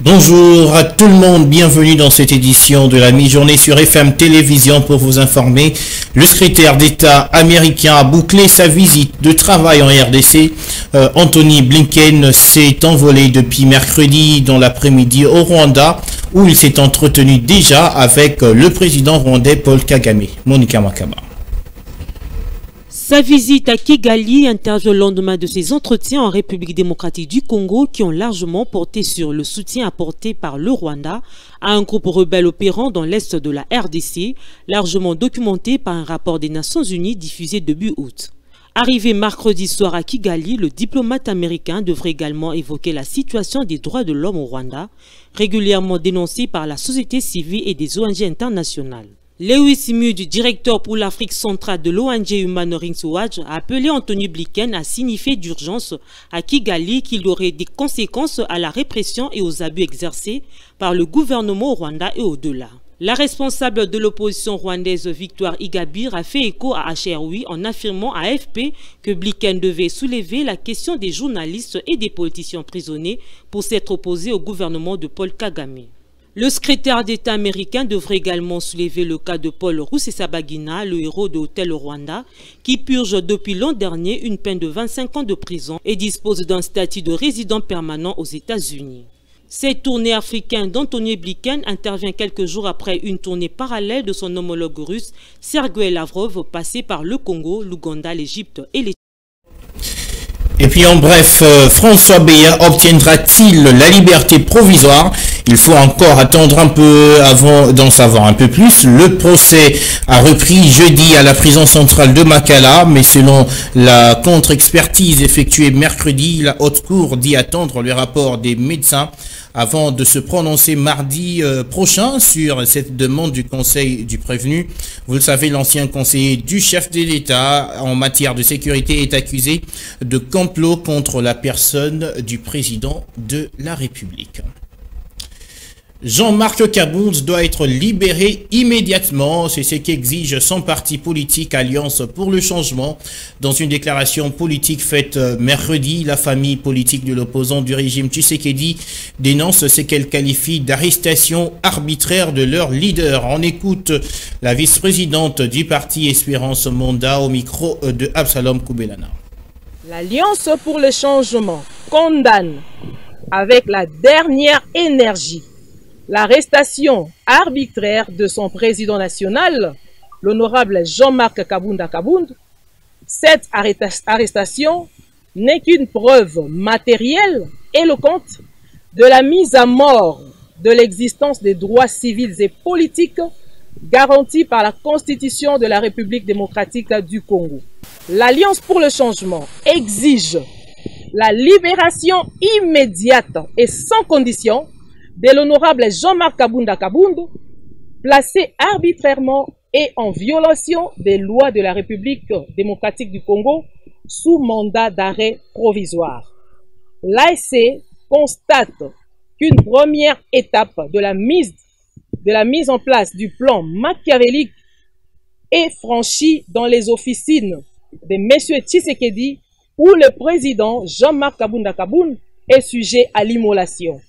Bonjour à tout le monde, bienvenue dans cette édition de la mi-journée sur FM Télévision pour vous informer. Le secrétaire d'État américain a bouclé sa visite de travail en RDC. Anthony Blinken s'est envolé depuis mercredi dans l'après-midi au Rwanda où il s'est entretenu déjà avec le président rwandais Paul Kagame. Monica Makaba. Sa visite à Kigali intervient le lendemain de ses entretiens en République démocratique du Congo qui ont largement porté sur le soutien apporté par le Rwanda à un groupe rebelle opérant dans l'est de la RDC, largement documenté par un rapport des Nations Unies diffusé début août. Arrivé mercredi soir à Kigali, le diplomate américain devrait également évoquer la situation des droits de l'homme au Rwanda, régulièrement dénoncée par la société civile et des ONG internationales. Lewis Mud, directeur pour l'Afrique centrale de l'ONG Human Rights Watch, a appelé Anthony Blinken à signifier d'urgence à Kigali qu'il y aurait des conséquences à la répression et aux abus exercés par le gouvernement au Rwanda et au-delà. La responsable de l'opposition rwandaise Victoire Ingabire a fait écho à HRW en affirmant à AFP que Blinken devait soulever la question des journalistes et des politiciens prisonniers pour s'être opposé au gouvernement de Paul Kagame. Le secrétaire d'État américain devrait également soulever le cas de Paul Rusesabagina, le héros de Hôtel Rwanda, qui purge depuis l'an dernier une peine de 25 ans de prison et dispose d'un statut de résident permanent aux États-Unis. Cette tournée africaine d'Anthony Blinken intervient quelques jours après une tournée parallèle de son homologue russe, Sergei Lavrov, passé par le Congo, l'Ouganda, l'Égypte et l'Éthiopie. Et puis en bref, François Beya obtiendra-t-il la liberté provisoire? Il faut encore attendre un peu avant d'en savoir un peu plus. Le procès a repris jeudi à la prison centrale de Makala, mais selon la contre-expertise effectuée mercredi, la haute cour dit attendre le rapport des médecins avant de se prononcer mardi prochain sur cette demande du conseil du prévenu. Vous le savez, l'ancien conseiller du chef de l'État en matière de sécurité est accusé de complot contre la personne du président de la République. Jean-Marc Kabound doit être libéré immédiatement, c'est ce qu'exige son parti politique Alliance pour le changement. Dans une déclaration politique faite mercredi, la famille politique de l'opposant du régime Tshisekedi dénonce ce qu'elle qualifie d'arrestation arbitraire de leur leader. On écoute la vice-présidente du parti Espérance Monda au micro de Absalom Koubelana. L'Alliance pour le changement condamne avec la dernière énergie l'arrestation arbitraire de son président national, l'honorable Jean-Marc Kabunda Kabound. Cette arrestation n'est qu'une preuve matérielle éloquente de la mise à mort de l'existence des droits civils et politiques garantis par la Constitution de la République démocratique du Congo. L'Alliance pour le changement exige la libération immédiate et sans condition de l'honorable Jean-Marc Kabunda Kabound, placé arbitrairement et en violation des lois de la République démocratique du Congo sous mandat d'arrêt provisoire. L'ASC constate qu'une première étape de la mise en place du plan machiavélique est franchie dans les officines de M. Tshisekedi où le président Jean-Marc Kabunda Kabound est sujet à l'immolation.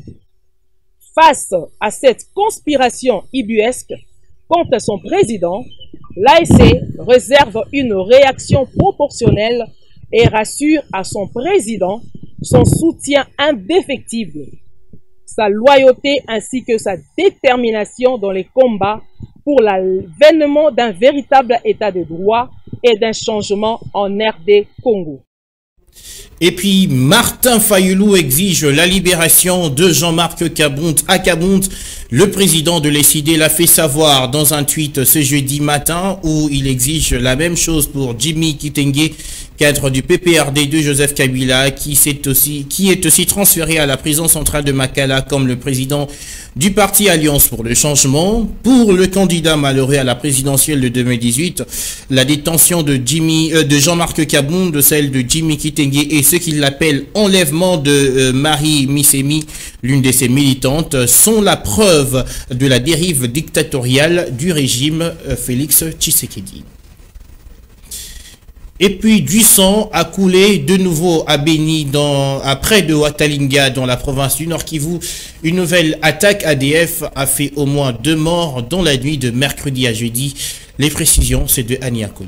Face à cette conspiration ubuesque contre son président, l'ASC réserve une réaction proportionnelle et rassure à son président son soutien indéfectible, sa loyauté ainsi que sa détermination dans les combats pour l'avènement d'un véritable état de droit et d'un changement en RD Congo. Et puis, Martin Fayoulou exige la libération de Jean-Marc Kabound à Kabound. Le président de l'ECD l'a fait savoir dans un tweet ce jeudi matin où il exige la même chose pour Jimmy Kitenge, cadre du PPRD de Joseph Kabila, qui est aussi transféré à la prison centrale de Makala comme le président du parti Alliance pour le changement. Pour le candidat malheureux à la présidentielle de 2018, la détention de Jean-Marc Kabound, de celle de Jimmy Kitenge et ce qu'il appelle enlèvement de Marie Misemi, l'une de ses militantes, sont la preuve de la dérive dictatoriale du régime Félix Tshisekedi. Et puis du sang a coulé de nouveau à Beni, près de Watalinga, dans la province du Nord Kivu. Une nouvelle attaque ADF a fait au moins 2 morts dans la nuit de mercredi à jeudi. Les précisions, c'est de Annie Akole.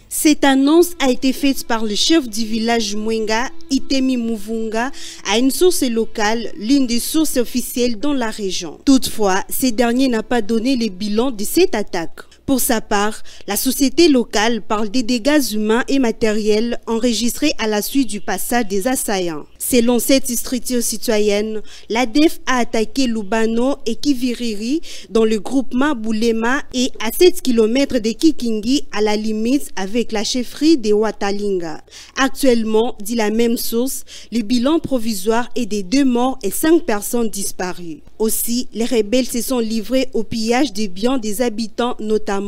Cette annonce a été faite par le chef du village Mwenga, Itemi Muvunga, à une source locale, l'une des sources officielles dans la région. Toutefois, ce dernier n'a pas donné le bilan de cette attaque. Pour sa part, la société locale parle des dégâts humains et matériels enregistrés à la suite du passage des assaillants. Selon cette structure citoyenne, l'ADF a attaqué Lubano et Kiviriri dans le groupement Boulema et à 7 km de Kikingi à la limite avec la chefferie de Watalinga. Actuellement, dit la même source, le bilan provisoire est de 2 morts et 5 personnes disparues. Aussi, les rebelles se sont livrés au pillage des biens des habitants, notamment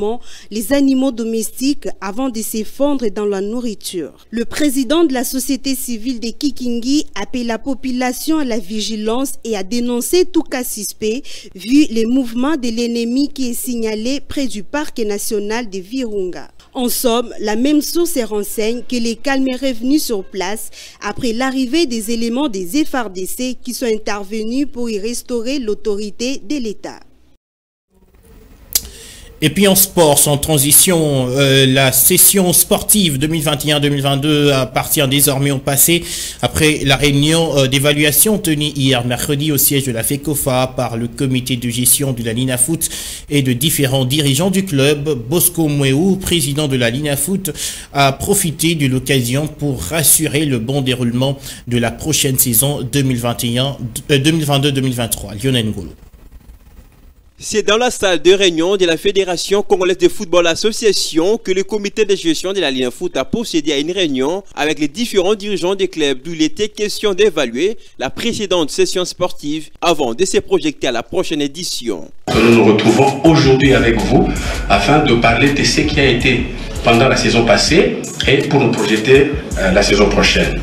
les animaux domestiques, avant de s'effondrer dans la nourriture. Le président de la société civile de Kikingi appelle la population à la vigilance et à dénoncer tout cas suspect, vu les mouvements de l'ennemi qui est signalé près du parc national de Virunga. En somme, la même source renseigne que le calme est revenu sur place après l'arrivée des éléments des FARDC qui sont intervenus pour y restaurer l'autorité de l'État. Et puis en sport, sans transition, la session sportive 2021-2022 appartient désormais au passé après la réunion d'évaluation tenue hier mercredi au siège de la FECOFA par le comité de gestion de la Linafoot et de différents dirigeants du club. Bosco Mweu, président de la Linafoot, a profité de l'occasion pour rassurer le bon déroulement de la prochaine saison 2022-2023. Lionel Ngolo. C'est dans la salle de réunion de la Fédération congolaise de football association que le comité de gestion de la Linafoot a procédé à une réunion avec les différents dirigeants des clubs d'où il était question d'évaluer la précédente session sportive avant de se projeter à la prochaine édition. Nous nous retrouvons aujourd'hui avec vous afin de parler de ce qui a été pendant la saison passée et pour nous projeter la saison prochaine.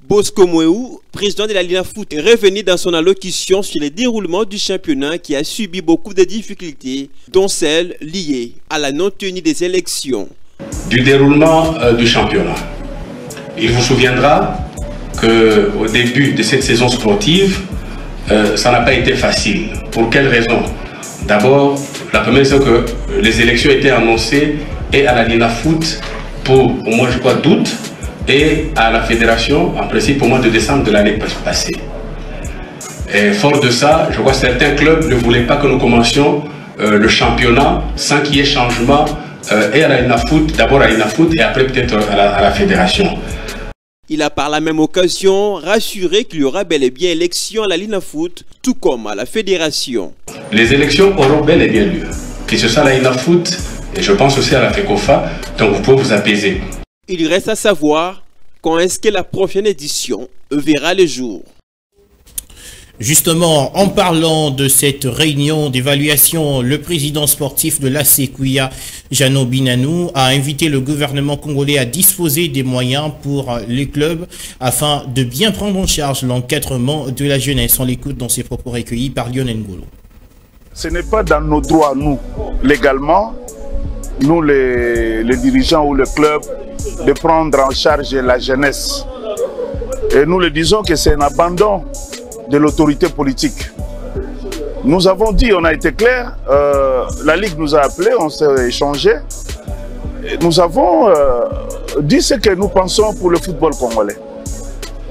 Bosco Mweu, président de la Linafoot, est revenu dans son allocution sur le déroulement du championnat qui a subi beaucoup de difficultés, dont celles liées à la non-tenue des élections. Du déroulement du championnat. Il vous souviendra qu'au début de cette saison sportive, ça n'a pas été facile. Pour quelles raisons? D'abord, la première c'est que les élections étaient annoncées et à la Linafoot pour au moins je crois d'août, et à la fédération, en principe, au mois de décembre de l'année passée. Et fort de ça, je vois que certains clubs ne voulaient pas que nous commencions le championnat sans qu'il y ait changement et à la Linafoot, d'abord à la Linafoot et après peut-être à la fédération. Il a par la même occasion rassuré qu'il y aura bel et bien élection à la Linafoot, tout comme à la fédération. Les élections auront bel et bien lieu, que ce soit à la Linafoot et je pense aussi à la FECOFA, donc vous pouvez vous apaiser. Il reste à savoir quand est-ce que la prochaine édition verra le jour. Justement, en parlant de cette réunion d'évaluation, le président sportif de l'AC Kouya, Jano Binanou, a invité le gouvernement congolais à disposer des moyens pour les clubs afin de bien prendre en charge l'encadrement de la jeunesse. On l'écoute dans ses propos recueillis par Lionel Ngolo. Ce n'est pas dans nos droits, nous, légalement, nous les dirigeants ou le club, de prendre en charge la jeunesse. Et nous le disons que c'est un abandon de l'autorité politique. Nous avons dit, on a été clair, la Ligue nous a appelés, on s'est échangé. Nous avons dit ce que nous pensons pour le football congolais.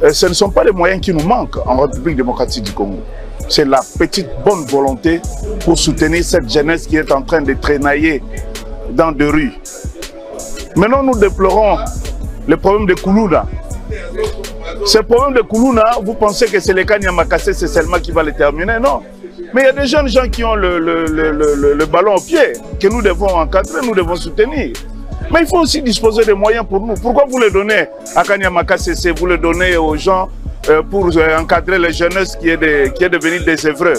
Et ce ne sont pas les moyens qui nous manquent en République démocratique du Congo. C'est la petite bonne volonté pour soutenir cette jeunesse qui est en train de traînailler dans des rues. Maintenant, nous déplorons le problème de Koulouna. Ce problème de Koulouna, vous pensez que c'est le cas Niamakase, c'est seulement qui va le terminer? Non. Mais il y a des jeunes gens qui ont le ballon au pied, que nous devons encadrer, nous devons soutenir. Mais il faut aussi disposer des moyens pour nous. Pourquoi vous les donnez à Kanyamaka CC, vous les donnez aux gens pour encadrer les jeunesses qui est devenu des œuvreux?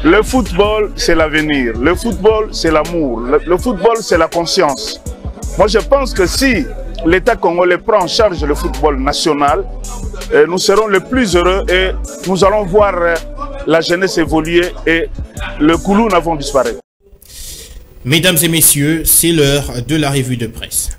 Le football, c'est l'avenir. Le football, c'est l'amour. Le football, c'est la conscience. Moi, je pense que si l'État congolais prend en charge le football national, nous serons les plus heureux et nous allons voir la jeunesse évoluer et le Koulouna vont disparaître. Mesdames et messieurs, c'est l'heure de la revue de presse.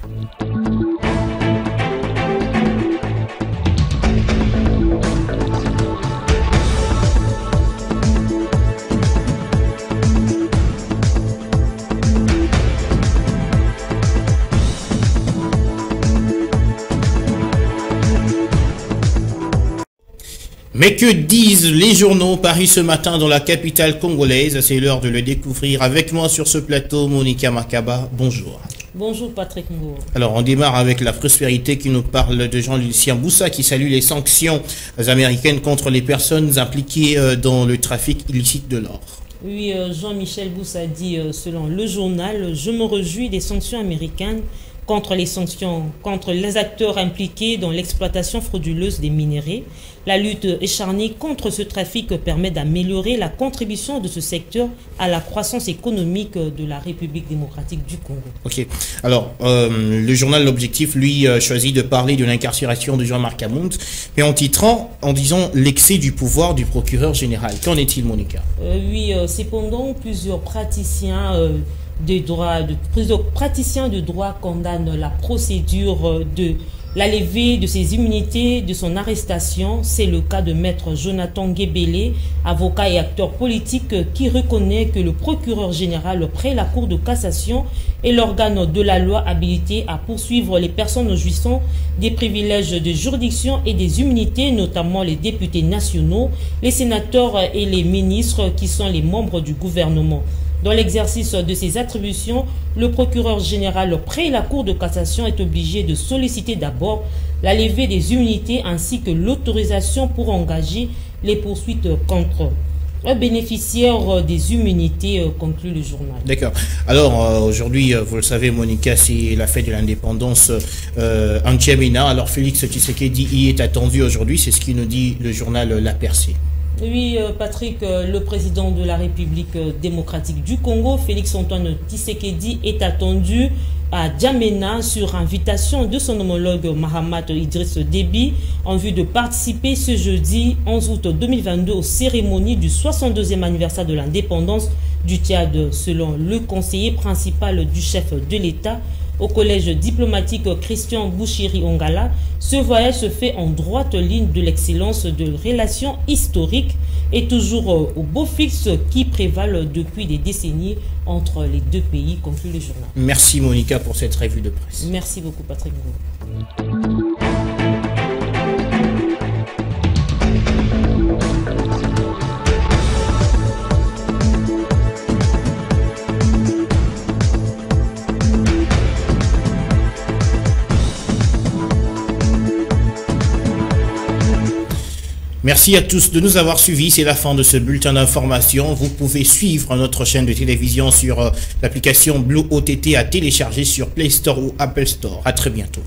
Mais que disent les journaux parus ce matin dans la capitale congolaise? C'est l'heure de le découvrir avec moi sur ce plateau, Monica Makaba. Bonjour. Bonjour Patrick Ngo. Alors on démarre avec la prospérité qui nous parle de Jean-Lucien Boussa qui salue les sanctions américaines contre les personnes impliquées dans le trafic illicite de l'or. Oui, Jean-Michel Boussa dit selon le journal, je me réjouis des sanctions américaines contre les acteurs impliqués dans l'exploitation frauduleuse des minéraux. La lutte acharnée contre ce trafic permet d'améliorer la contribution de ce secteur à la croissance économique de la République démocratique du Congo. Ok. Alors, le journal L'Objectif, lui, choisit de parler de l'incarcération de Jean-Marc Kabound, mais en titrant, en disant l'excès du pouvoir du procureur général. Qu'en est-il, Monica? Oui, cependant, plusieurs praticiens plusieurs praticiens de droit condamnent la procédure de la levée de ses immunités, de son arrestation. C'est le cas de maître Jonathan Guébélé, avocat et acteur politique, qui reconnaît que le procureur général près la Cour de cassation est l'organe de la loi habilité à poursuivre les personnes jouissant des privilèges de juridiction et des immunités, notamment les députés nationaux, les sénateurs et les ministres qui sont les membres du gouvernement. Dans l'exercice de ses attributions, le procureur général près la Cour de cassation est obligé de solliciter d'abord la levée des immunités ainsi que l'autorisation pour engager les poursuites contre un bénéficiaire des immunités, conclut le journal. D'accord. Alors, aujourd'hui, vous le savez, Monica, c'est la fête de l'indépendance en N'Djamena. Alors, Félix Tshisekedi y est attendu aujourd'hui. C'est ce qui nous dit le journal La Percée. Oui, Patrick, le président de la République démocratique du Congo, Félix-Antoine Tshisekedi, est attendu à N'Djamena sur invitation de son homologue Mahamat Idriss Déby en vue de participer ce jeudi 11 août 2022 aux cérémonies du 62e anniversaire de l'indépendance du Tchad. Selon le conseiller principal du chef de l'État au collège diplomatique Christian Bouchiri Ongala, ce voyage se fait en droite ligne de l'excellence de relations historiques et toujours au beau fixe qui prévalent depuis des décennies entre les deux pays, conclut le journal. Merci Monica pour cette revue de presse. Merci beaucoup Patrick Ngo. Merci à tous de nous avoir suivis. C'est la fin de ce bulletin d'information. Vous pouvez suivre notre chaîne de télévision sur l'application Blue OTT à télécharger sur Play Store ou Apple Store. À très bientôt.